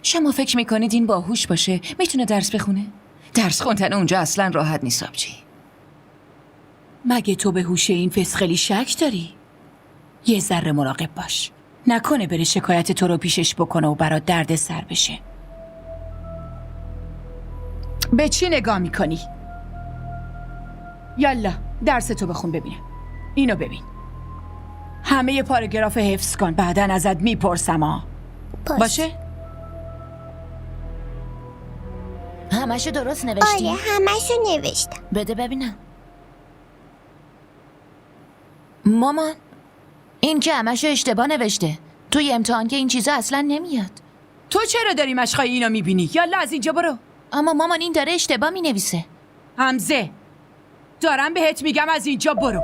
شما فکر میکنید این باهوش باشه میتونه درس بخونه؟ درس خوندن اونجا اصلا راحت نیست آبجی. مگه تو به هوش این فسخلی شک داری؟ یه ذره مراقب باش، نکنه بره شکایت تو رو پیشش بکنه و برات درد سر بشه. به چی نگاه میکنی؟ یالا درس تو بخون ببینم. اینو ببین، همه پاراگراف حفظ کن، بعداً ازت میپرسم ها. باشه؟ همشو درست نوشتی؟ آره همشو نوشتم. بده ببینم. مامان این که همشو اشتباه نوشته. توی امتحان که این چیزا اصلا نمیاد. تو چرا داری مشقای اینو میبینی؟ یالا از اینجا برو. اما مامان این داره اشتباه مینویسه. حمزه دارم بهت میگم از اینجا برو.